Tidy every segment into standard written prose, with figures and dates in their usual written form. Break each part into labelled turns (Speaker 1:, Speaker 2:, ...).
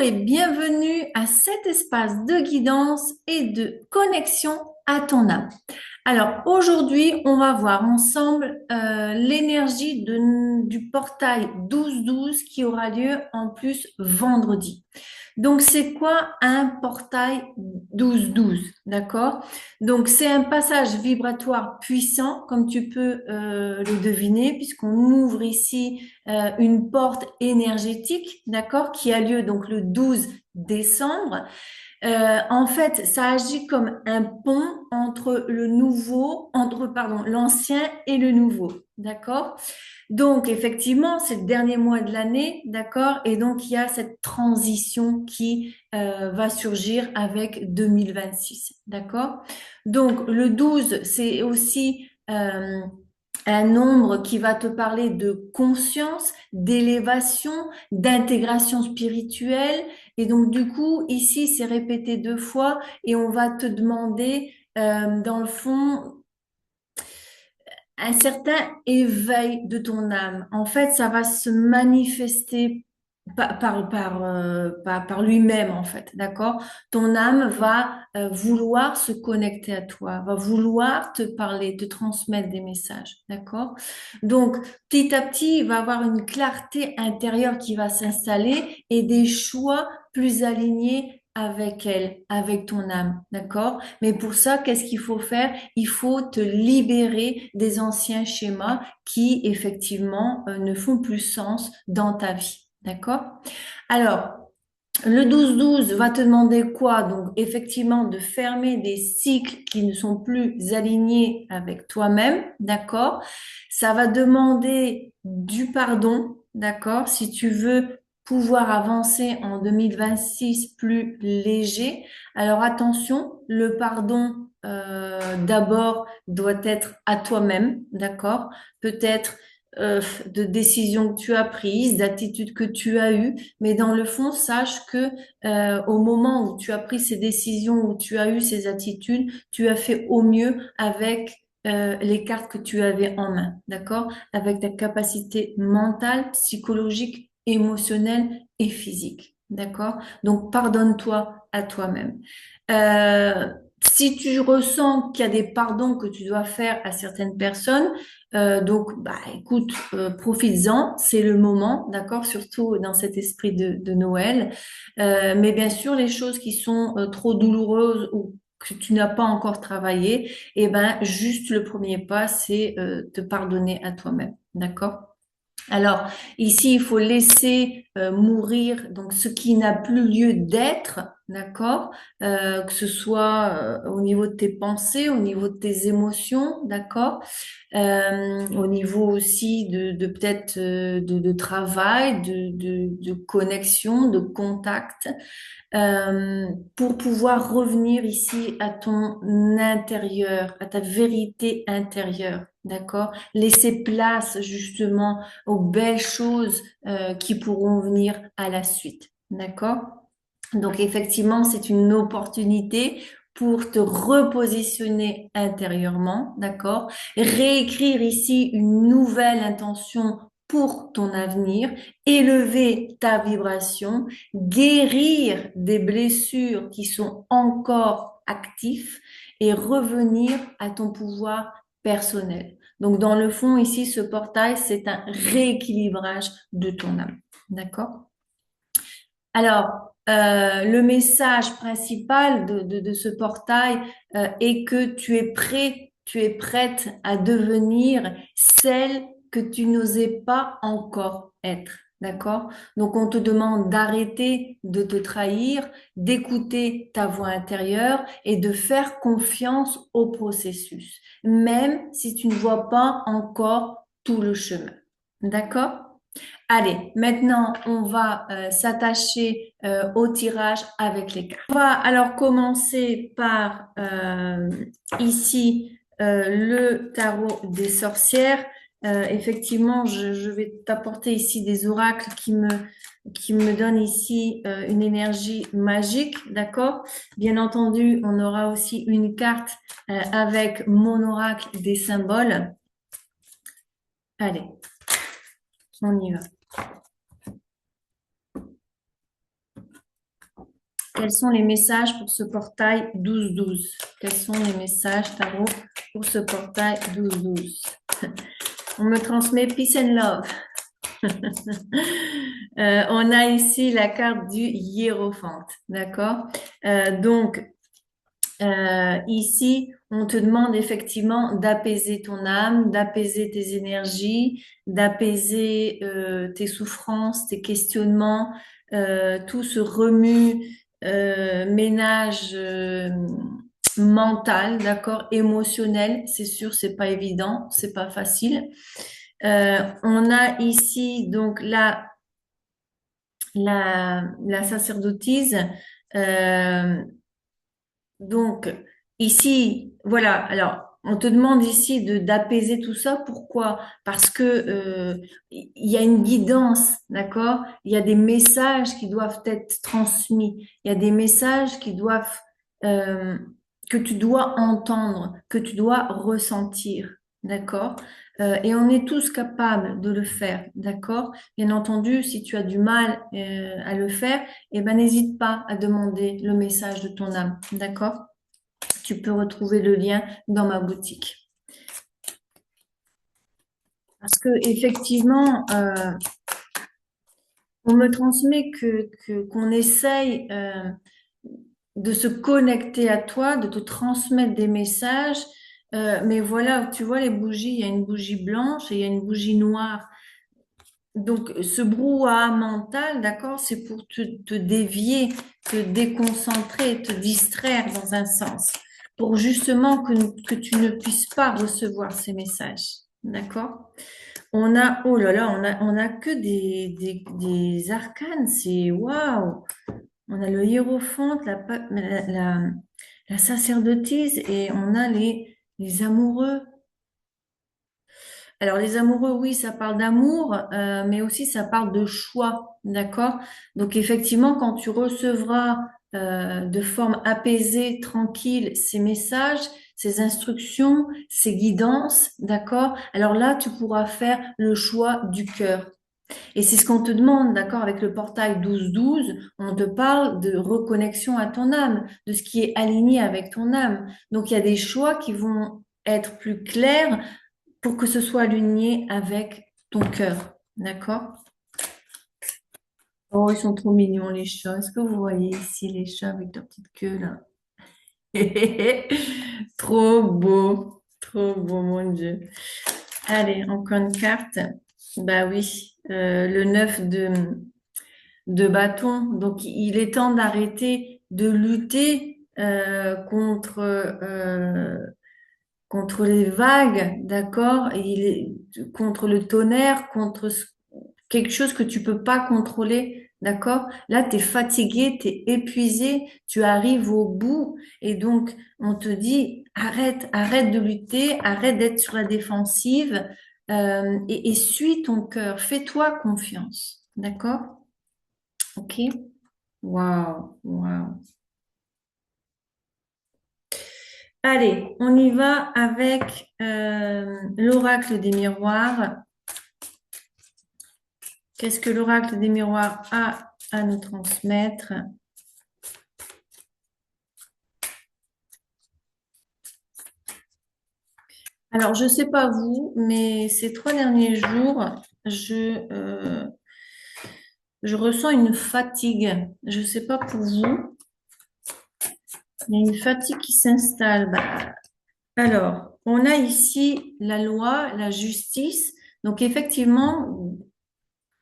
Speaker 1: et bienvenue à cet espace de guidance et de connexion à ton âme. Alors aujourd'hui, on va voir ensemble l'énergie du portail 12-12 qui aura lieu en plus vendredi. Donc c'est quoi un portail 12-12, d'accord? Donc c'est un passage vibratoire puissant, comme tu peux le deviner, puisqu'on ouvre ici une porte énergétique, d'accord, qui a lieu donc le 12 décembre. En fait, ça agit comme un pont entre pardon, l'ancien et le nouveau, d'accord? Donc, effectivement, c'est le dernier mois de l'année, d'accord? Et donc, il y a cette transition qui va surgir avec 2026, d'accord? Donc, le 12, c'est aussi un nombre qui va te parler de conscience, d'élévation, d'intégration spirituelle. Et donc, du coup, ici, c'est répété deux fois et on va te demander, dans le fond, un certain éveil de ton âme. En fait, ça va se manifester par lui-même, en fait, d'accord? Ton âme va vouloir se connecter à toi, va vouloir te parler, te transmettre des messages, d'accord? Donc, petit à petit, il va avoir une clarté intérieure qui va s'installer et des choix plus alignés avec elle, avec ton âme, d'accord? Mais pour ça, qu'est-ce qu'il faut faire? Il faut te libérer des anciens schémas qui, effectivement, ne font plus sens dans ta vie. D'accord? Alors, le 12-12 va te demander quoi? Donc, effectivement, de fermer des cycles qui ne sont plus alignés avec toi-même. D'accord? Ça va demander du pardon. D'accord? Si tu veux pouvoir avancer en 2026 plus léger. Alors, attention, le pardon, d'abord, doit être à toi-même. D'accord? Peut-être de décisions que tu as prises, d'attitudes que tu as eues, mais dans le fond, sache que au moment où tu as pris ces décisions, où tu as eu ces attitudes, tu as fait au mieux avec les cartes que tu avais en main, d'accord? Avec ta capacité mentale, psychologique, émotionnelle et physique, d'accord? Donc, pardonne-toi à toi-même. Euh, Si tu ressens qu'il y a des pardons que tu dois faire à certaines personnes, donc, bah, écoute, profites-en, c'est le moment, d'accord, surtout dans cet esprit de Noël. Mais bien sûr, les choses qui sont trop douloureuses ou que tu n'as pas encore travaillé, eh ben, juste le premier pas, c'est te pardonner à toi-même, d'accord? Alors, ici, il faut laisser mourir donc ce qui n'a plus lieu d'être, d'accord? Que ce soit au niveau de tes pensées, au niveau de tes émotions, d'accord? Au niveau aussi de peut-être de travail, de connexion, de contact pour pouvoir revenir ici à ton intérieur, à ta vérité intérieure, d'accord? Laisser place justement aux belles choses qui pourront venir à la suite, d'accord? Donc effectivement, c'est une opportunité pour te repositionner intérieurement, d'accord? Réécrire ici une nouvelle intention pour ton avenir, élever ta vibration, guérir des blessures qui sont encore actives et revenir à ton pouvoir personnel. Donc dans le fond, ici, ce portail, c'est un rééquilibrage de ton âme, d'accord? Alors, le message principal de ce portail est que tu es prêt, tu es prête à devenir celle que tu n'osais pas encore être. D'accord? Donc, on te demande d'arrêter de te trahir, d'écouter ta voix intérieure et de faire confiance au processus, même si tu ne vois pas encore tout le chemin. D'accord? Allez, maintenant, on va s'attacher au tirage avec les cartes. On va alors commencer par ici le tarot des sorcières. Effectivement, je vais t'apporter ici des oracles qui me donnent ici une énergie magique, d'accord? Bien entendu, on aura aussi une carte avec mon oracle des symboles. Allez, on y va. Quels sont les messages pour ce portail 12-12? Quels sont les messages, Tarot, pour ce portail 12-12? On me transmet Peace and Love. On a ici la carte du hiérophante, d'accord? Donc, ici, on te demande effectivement d'apaiser ton âme, d'apaiser tes énergies, d'apaiser tes souffrances, tes questionnements, tout ce remue, ménage mental, d'accord, émotionnel. C'est sûr, c'est pas évident, c'est pas facile. On a ici donc la sacerdotise. Euh, donc, ici, voilà. Alors, on te demande ici d'apaiser tout ça. Pourquoi? Parce que il y a une guidance, d'accord? Il y a des messages qui doivent être transmis. Il y a des messages qui doivent euh, que tu dois entendre, que tu dois ressentir, d'accord? Et on est tous capables de le faire, d'accord? Bien entendu, si tu as du mal à le faire, eh ben, n'hésite pas à demander le message de ton âme, d'accord? Tu peux retrouver le lien dans ma boutique. Parce que effectivement, on me transmet qu'on essaye de se connecter à toi, de te transmettre des messages. Mais voilà, tu vois les bougies, il y a une bougie blanche et il y a une bougie noire. Donc, ce brouhaha mental, d'accord, c'est pour te dévier, te déconcentrer, te distraire dans un sens, pour justement que tu ne puisses pas recevoir ces messages, d'accord? On a, oh là là, on a que des arcanes, c'est waouh! On a le hiérophante, la sacerdotise et on a les amoureux. Alors, les amoureux, oui, ça parle d'amour, mais aussi ça parle de choix, d'accord? Donc, effectivement, quand tu recevras de forme apaisée, tranquille, ces messages, ces instructions, ces guidances, d'accord? Alors là, tu pourras faire le choix du cœur. Et c'est ce qu'on te demande, d'accord? Avec le portail 12-12, on te parle de reconnexion à ton âme, de ce qui est aligné avec ton âme. Donc, il y a des choix qui vont être plus clairs pour que ce soit aligné avec ton cœur. D'accord? Oh, ils sont trop mignons, les chats. Est-ce que vous voyez ici les chats avec leur petite queue là? Trop beau, mon Dieu. Allez, encore une carte. Bah oui, le 9 de bâton. Donc, il est temps d'arrêter de lutter contre les vagues, d'accord? Contre le tonnerre, quelque chose que tu peux pas contrôler, d'accord? Là, tu es fatigué, tu es épuisé, tu arrives au bout et donc on te dit arrête de lutter, arrête d'être sur la défensive et suis ton cœur, fais-toi confiance, d'accord? Ok? Waouh, waouh. Allez, on y va avec l'oracle des miroirs. Qu'est-ce que l'oracle des miroirs a à nous transmettre? Alors, je ne sais pas vous, mais ces 3 derniers jours, je ressens une fatigue. Je ne sais pas pour vous, il y a une fatigue qui s'installe. Alors, on a ici la loi, la justice. Donc, effectivement,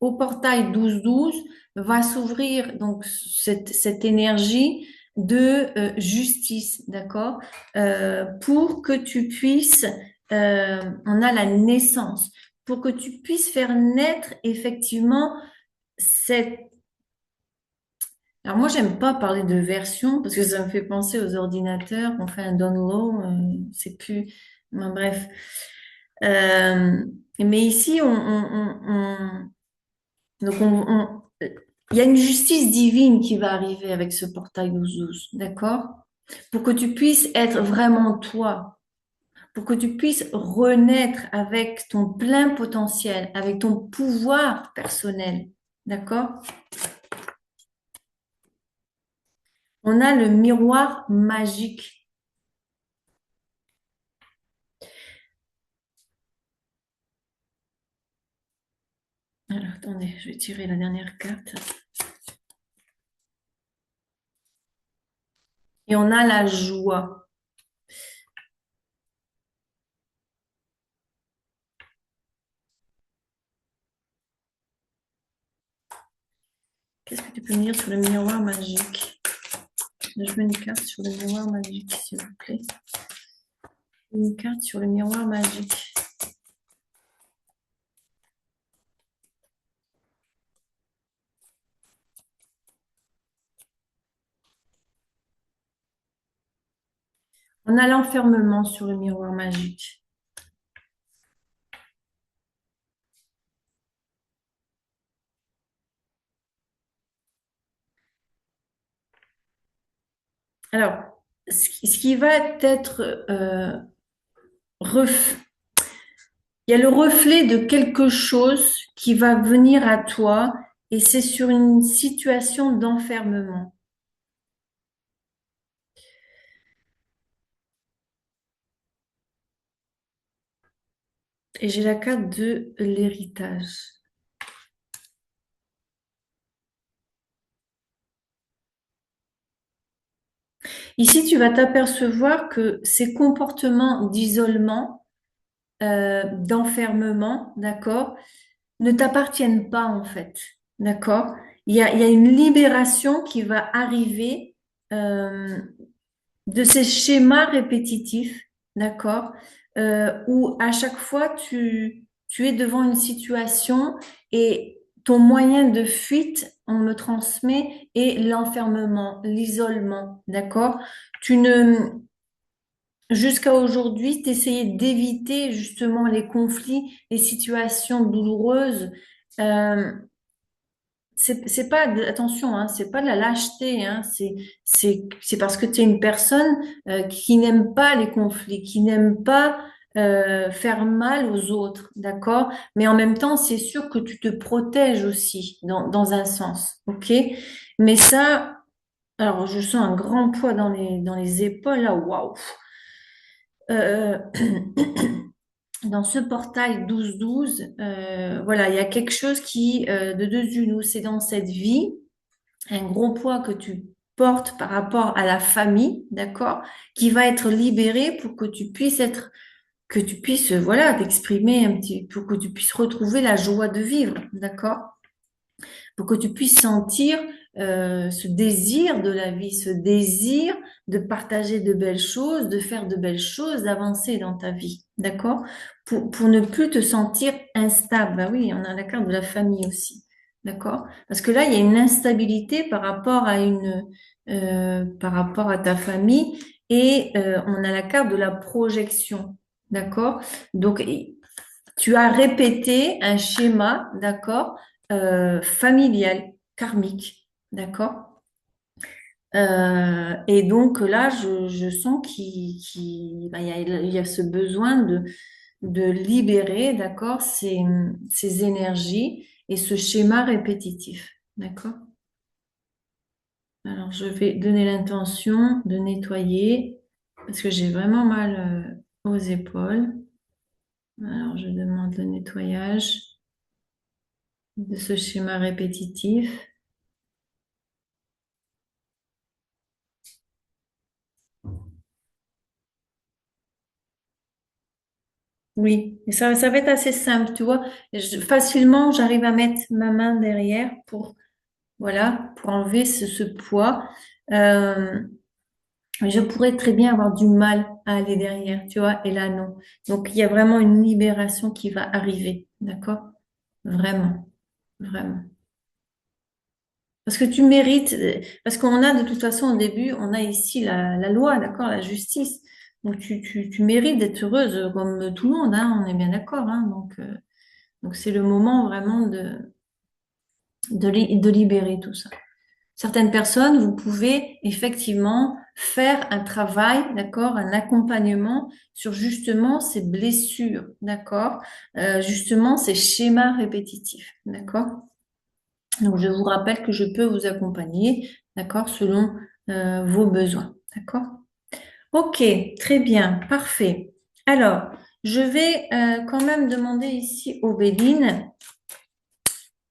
Speaker 1: au portail 12-12 va s'ouvrir donc cette énergie de justice, d'accord? Pour que tu puisses, on a la naissance, pour que tu puisses faire naître effectivement cette... Alors moi, j'aime pas parler de version parce que ça me fait penser aux ordinateurs, on fait un download, c'est plus... Bref. Euh, mais ici, donc, il y a une justice divine qui va arriver avec ce portail 12-12, d'accord? Pour que tu puisses être vraiment toi, pour que tu puisses renaître avec ton plein potentiel, avec ton pouvoir personnel, d'accord? On a le miroir magique. Alors, attendez, je vais tirer la dernière carte. Et on a la joie. Qu'est-ce que tu peux me dire sur le miroir magique? Je veux une carte sur le miroir magique, s'il vous plaît. Une carte sur le miroir magique. On a l'enfermement sur le miroir magique. Alors, ce qui va être ref- il y a le reflet de quelque chose qui va venir à toi et c'est sur une situation d'enfermement. Et j'ai la carte de l'héritage. Ici, tu vas t'apercevoir que ces comportements d'isolement, d'enfermement, d'accord, ne t'appartiennent pas en fait, d'accord? Il y a une libération qui va arriver euh, de ces schémas répétitifs, d'accord? Où à chaque fois tu es devant une situation et ton moyen de fuite, on me transmet, est l'enfermement, l'isolement, d'accord? Tu ne, jusqu'à aujourd'hui, tu essayais d'éviter justement les conflits, les situations douloureuses. Euh, c'est pas, attention, hein, c'est pas de la lâcheté, hein, c'est parce que tu es une personne qui n'aime pas les conflits, qui n'aime pas faire mal aux autres, d'accord? Mais en même temps, c'est sûr que tu te protèges aussi dans un sens, ok? Mais ça, alors je sens un grand poids dans les épaules, là, waouh! Euh, dans ce portail 12-12, voilà, il y a quelque chose qui, de deux unes, c'est dans cette vie un gros poids que tu portes par rapport à la famille, d'accord, qui va être libéré pour que tu puisses être, que tu puisses, voilà, t'exprimer un petit, pour que tu puisses retrouver la joie de vivre, d'accord, pour que tu puisses sentir ce désir de la vie, ce désir de partager de belles choses, de faire de belles choses, d'avancer dans ta vie, d'accord? Pour ne plus te sentir instable. Bah oui, on a la carte de la famille aussi, d'accord? Parce que là, il y a une instabilité par rapport à ta famille et on a la carte de la projection, d'accord? Donc, tu as répété un schéma, d'accord, familial, karmique, d'accord? Et donc là, je sens bah, il y a ce besoin de libérer, d'accord, ces énergies et ce schéma répétitif, d'accord? Alors, je vais donner l'intention de nettoyer parce que j'ai vraiment mal aux épaules. Alors, je demande le nettoyage de ce schéma répétitif. Oui, et ça va être assez simple, tu vois. Facilement, j'arrive à mettre ma main derrière pour, voilà, pour enlever ce poids. Euh, mais je pourrais très bien avoir du mal à aller derrière, tu vois, et là, non. Donc, il y a vraiment une libération qui va arriver, d'accord? Vraiment, vraiment. Parce que tu mérites, parce qu'on a de toute façon au début, on a ici la loi, d'accord, la justice. Donc tu mérites d'être heureuse comme tout le monde, hein, on est bien d'accord, hein, donc c'est le moment vraiment de libérer tout ça. Certaines personnes, vous pouvez effectivement faire un travail, d'accord, un accompagnement sur justement ces blessures, d'accord, justement ces schémas répétitifs, d'accord. Donc, je vous rappelle que je peux vous accompagner, d'accord, selon vos besoins. D'accord? Ok, très bien, parfait. Alors, je vais quand même demander ici aux Béline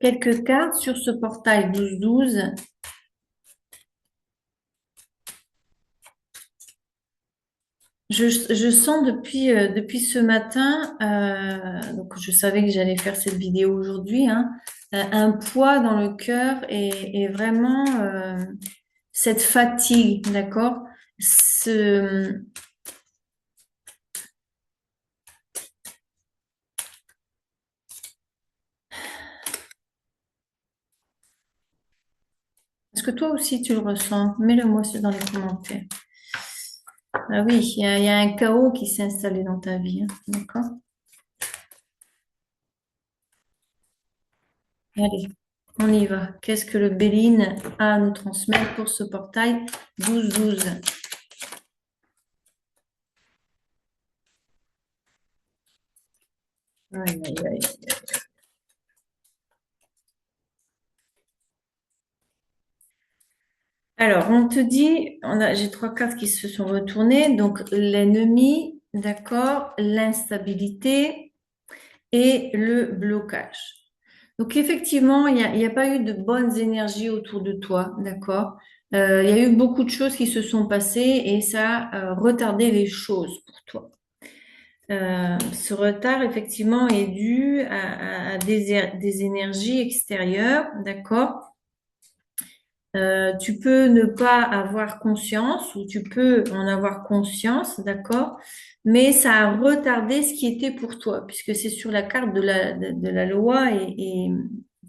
Speaker 1: quelques cartes sur ce portail 12-12. Je sens depuis ce matin, donc je savais que j'allais faire cette vidéo aujourd'hui, hein, un poids dans le cœur et vraiment cette fatigue, d'accord? Ce, est-ce que toi aussi tu le ressens? Mets-le moi dans les commentaires. Ah oui, il y a un chaos qui s'est installé dans ta vie, hein, d'accord? Allez, on y va. Qu'est-ce que le Béline a à nous transmettre pour ce portail 12-12? Aïe, aïe, aïe. Alors, on te dit, j'ai trois cartes qui se sont retournées. Donc, l'ennemi, d'accord, l'instabilité et le blocage. Donc, effectivement, il y a pas eu de bonnes énergies autour de toi, d'accord? Il y a eu beaucoup de choses qui se sont passées et ça a retardé les choses pour toi. Ce retard, effectivement, est dû à des énergies extérieures, d'accord? Tu peux ne pas avoir conscience ou tu peux en avoir conscience, d'accord? Mais ça a retardé ce qui était pour toi, puisque c'est sur la carte de la loi et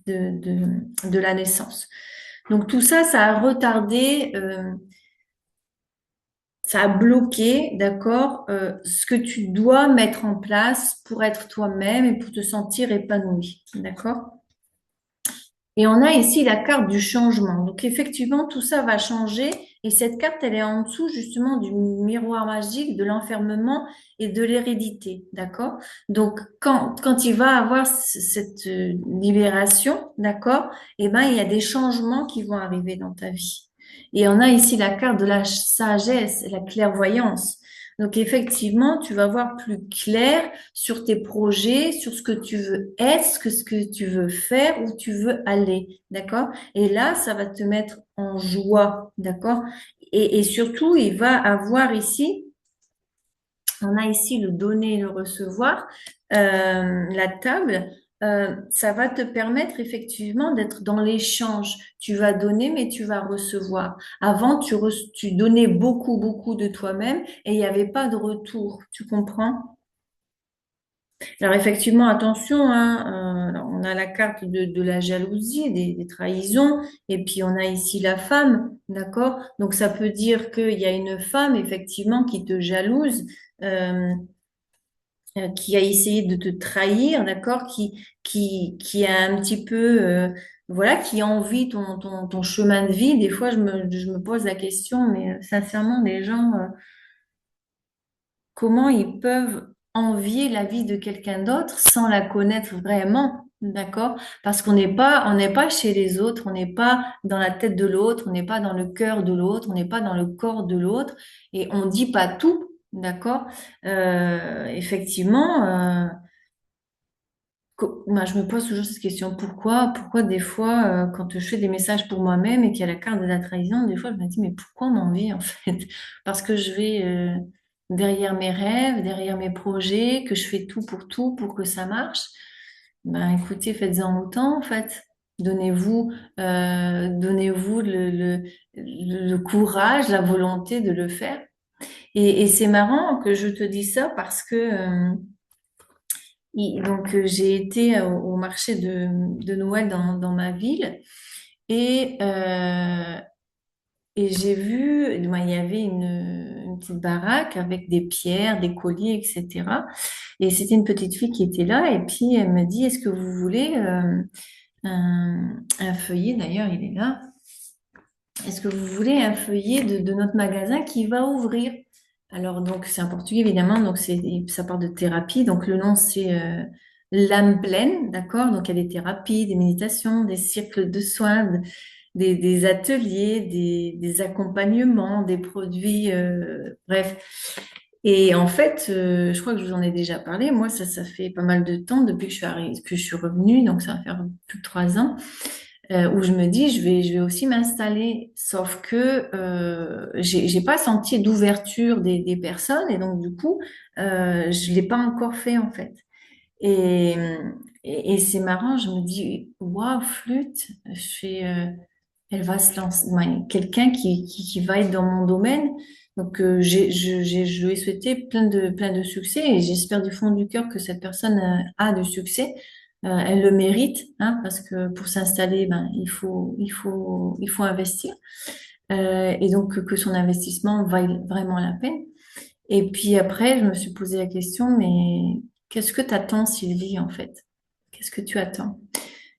Speaker 1: de la naissance. Donc tout ça, ça a retardé, ça a bloqué, d'accord, ce que tu dois mettre en place pour être toi-même et pour te sentir épanoui, d'accord? Et on a ici la carte du changement. Donc effectivement, tout ça va changer. Et cette carte, elle est en dessous justement du miroir magique, de l'enfermement et de l'hérédité. D'accord? Donc quand il va avoir cette libération, d'accord, eh ben, il y a des changements qui vont arriver dans ta vie. Et on a ici la carte de la sagesse, la clairvoyance. Donc effectivement, tu vas voir plus clair sur tes projets, sur ce que tu veux être, ce que tu veux faire, où tu veux aller, d'accord? Et là, ça va te mettre en joie, d'accord? Et surtout, il va avoir ici, on a ici le donner et le recevoir, la table. Ça va te permettre effectivement d'être dans l'échange. Tu vas donner, mais tu vas recevoir. Avant, tu donnais beaucoup, beaucoup de toi-même et il n'y avait pas de retour. Tu comprends? Alors effectivement, attention, hein, alors, on a la carte de la jalousie, des trahisons, et puis on a ici la femme, d'accord? Donc ça peut dire qu'il y a une femme effectivement qui te jalouse, euh, qui a essayé de te trahir, d'accord? Qui a un petit peu, voilà, qui envie ton chemin de vie. Des fois, je me pose la question, mais sincèrement, les gens, comment ils peuvent envier la vie de quelqu'un d'autre sans la connaître vraiment, d'accord? Parce on n'est pas chez les autres, on n'est pas dans la tête de l'autre, on n'est pas dans le cœur de l'autre, on n'est pas dans le corps de l'autre, et on dit pas tout, d'accord? Effectivement, moi, je me pose toujours cette question. Pourquoi des fois, quand je fais des messages pour moi-même et qu'il y a la carte de la trahison, des fois, je me dis, mais pourquoi on m'envie en fait? Parce que je vais derrière mes rêves, derrière mes projets, que je fais tout pour que ça marche. Ben, écoutez, faites-en autant en fait. Donnez-vous le courage, la volonté de le faire. Et c'est marrant que je te dise ça parce que j'ai été au marché de Noël dans ma ville et, euh, et j'ai vu, ben, il y avait une petite baraque avec des pierres, des colliers, etc. Et c'était une petite fille qui était là et puis elle me dit, est-ce que vous voulez un feuillet, d'ailleurs il est là, est-ce que vous voulez un feuillet de notre magasin qui va ouvrir? Alors, donc, c'est en portugais, évidemment. Donc, ça parle de thérapie. Donc, le nom, c'est l'âme pleine. D'accord? Donc, il y a des thérapies, des méditations, des cycles de soins. des ateliers, des accompagnements, des produits, bref. Et en fait, je crois que je vous en ai déjà parlé. Moi, ça fait pas mal de temps depuis que que je suis revenue, donc ça va faire plus de 3 ans, où je me dis, je vais aussi m'installer. Sauf que j'ai pas senti d'ouverture des personnes, et donc du coup, je l'ai pas encore fait en fait. Et, et c'est marrant, je me dis, waouh, flûte, elle va se lancer, ouais, quelqu'un qui va être dans mon domaine. Donc, je lui ai souhaité plein de succès et j'espère du fond du cœur que cette personne a du succès. Elle le mérite, hein, parce que pour s'installer, ben, il faut investir. Et donc, que son investissement vaille vraiment la peine. Et puis après, je me suis posé la question, mais qu'est-ce que t'attends, Sylvie, en fait? Qu'est-ce que tu attends?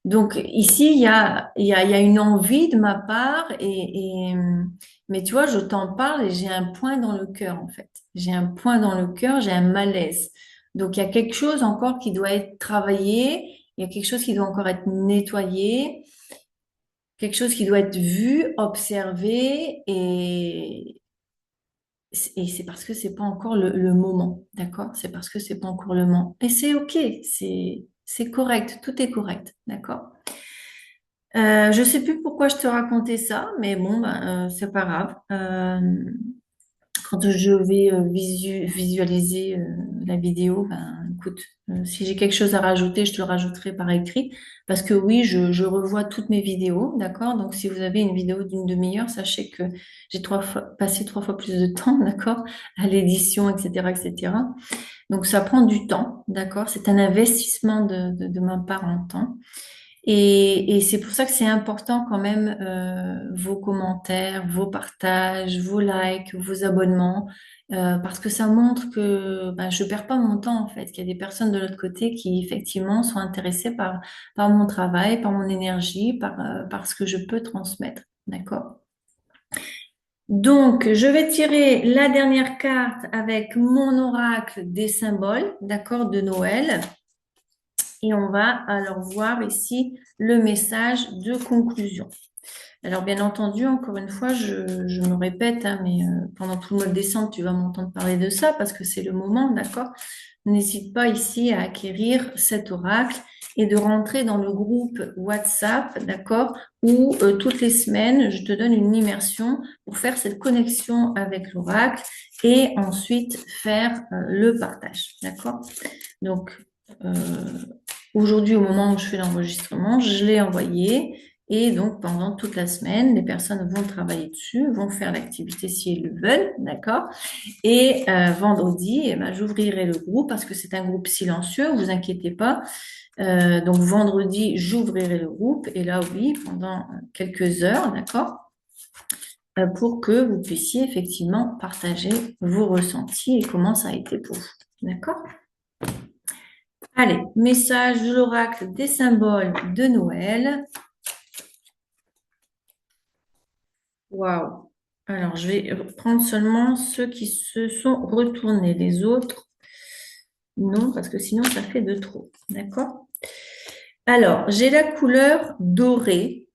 Speaker 1: Donc ici, il y a une envie de ma part, mais tu vois, je t'en parle et j'ai un point dans le cœur, en fait. J'ai un point dans le cœur, j'ai un malaise. Donc il y a quelque chose encore qui doit être travaillé, il y a quelque chose qui doit encore être nettoyé, quelque chose qui doit être vu, observé, et c'est parce que c'est pas encore le moment, d'accord? C'est parce que c'est pas encore le moment. Et c'est OK, c'est correct, tout est correct, d'accord? Je sais plus pourquoi je te racontais ça, mais bon, ben, c'est pas grave. Quand je vais visualiser la vidéo, ben, écoute, si j'ai quelque chose à rajouter, je te le rajouterai par écrit. Parce que oui, je revois toutes mes vidéos, d'accord? Donc, si vous avez une vidéo d'une demi-heure, sachez que j'ai passé 3 fois plus de temps, d'accord, à l'édition, etc., etc. Donc, ça prend du temps, d'accord? C'est un investissement de ma part en temps. Et c'est pour ça que c'est important quand même vos commentaires, vos partages, vos likes, vos abonnements, parce que ça montre que ben, je perds pas mon temps en fait, qu'il y a des personnes de l'autre côté qui effectivement sont intéressées par mon travail, par mon énergie, par ce que je peux transmettre. D'accord? Donc, je vais tirer la dernière carte avec mon oracle des symboles, d'accord, de Noël. Et on va alors voir ici le message de conclusion. Alors, bien entendu, encore une fois, je me répète, hein, mais pendant tout le mois de décembre, tu vas m'entendre parler de ça parce que c'est le moment, d'accord? N'hésite pas ici à acquérir cet oracle et de rentrer dans le groupe WhatsApp, d'accord? Où toutes les semaines, je te donne une immersion pour faire cette connexion avec l'oracle et ensuite faire le partage, d'accord? Donc, euh, aujourd'hui, au moment où je fais l'enregistrement, je l'ai envoyé. Et donc, pendant toute la semaine, les personnes vont travailler dessus, vont faire l'activité si elles le veulent, d'accord? Et vendredi, eh ben, j'ouvrirai le groupe parce que c'est un groupe silencieux, vous inquiétez pas. Donc, vendredi, j'ouvrirai le groupe. Et là, oui, pendant quelques heures, d'accord? Pour que vous puissiez effectivement partager vos ressentis et comment ça a été pour vous, d'accord? Allez, message de l'oracle des symboles de Noël. Waouh. Alors, je vais prendre seulement ceux qui se sont retournés. Les autres, non, parce que sinon, ça fait de trop. D'accord? Alors, j'ai la couleur dorée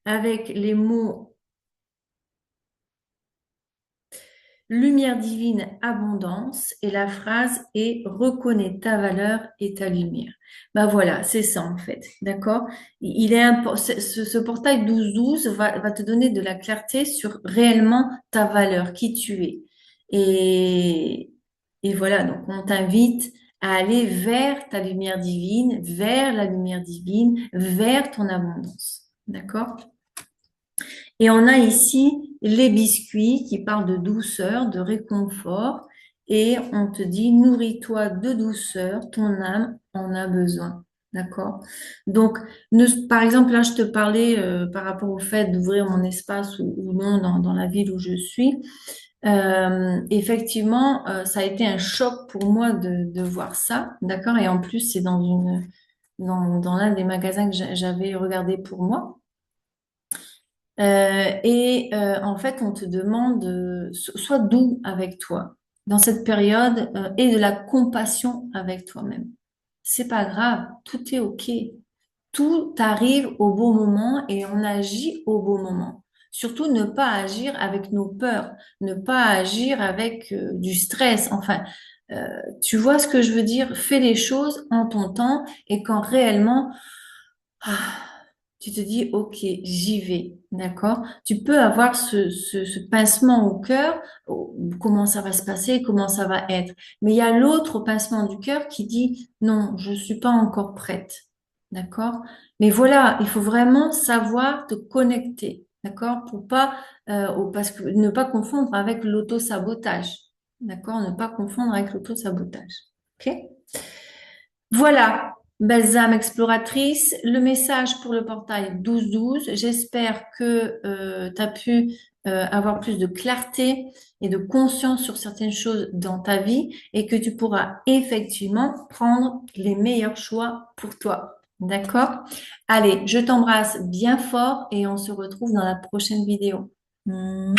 Speaker 1: avec les mots lumière divine, abondance, et la phrase est reconnais ta valeur et ta lumière. Ben voilà, c'est ça en fait, d'accord? Il est ce portail 12-12 va te donner de la clarté sur réellement ta valeur, qui tu es. Et, et voilà, donc on t'invite à aller vers ta lumière divine, vers la lumière divine, vers ton abondance, d'accord? Et on a ici les biscuits qui parlent de douceur, de réconfort. Et on te dit, nourris-toi de douceur, ton âme en a besoin. D'accord? Donc, par exemple, là, je te parlais par rapport au fait d'ouvrir mon espace ou non dans la ville où je suis. Effectivement, ça a été un choc pour moi de voir ça. D'accord? Et en plus, c'est dans l'un des magasins que j'avais regardé pour moi. En fait, on te demande, sois doux avec toi dans cette période et de la compassion avec toi-même. C'est pas grave, tout est OK. tout arrive au bon moment et on agit au bon moment. Surtout ne pas agir avec nos peurs, ne pas agir avec du stress. Enfin, tu vois ce que je veux dire? Fais les choses en ton temps et quand réellement ah, tu te dis, ok, j'y vais, d'accord? Tu peux avoir ce pincement au cœur, comment ça va se passer, comment ça va être. Mais il y a l'autre pincement du cœur qui dit, non, je suis pas encore prête, d'accord? Mais voilà, il faut vraiment savoir te connecter, d'accord? Pour pas, parce que ne pas confondre avec l'auto-sabotage, d'accord? Ne pas confondre avec l'auto-sabotage, ok? Voilà, belles âmes exploratrices, le message pour le portail 12-12. J'espère que tu as pu avoir plus de clarté et de conscience sur certaines choses dans ta vie et que tu pourras effectivement prendre les meilleurs choix pour toi. D'accord? Allez, je t'embrasse bien fort et on se retrouve dans la prochaine vidéo. Mouah.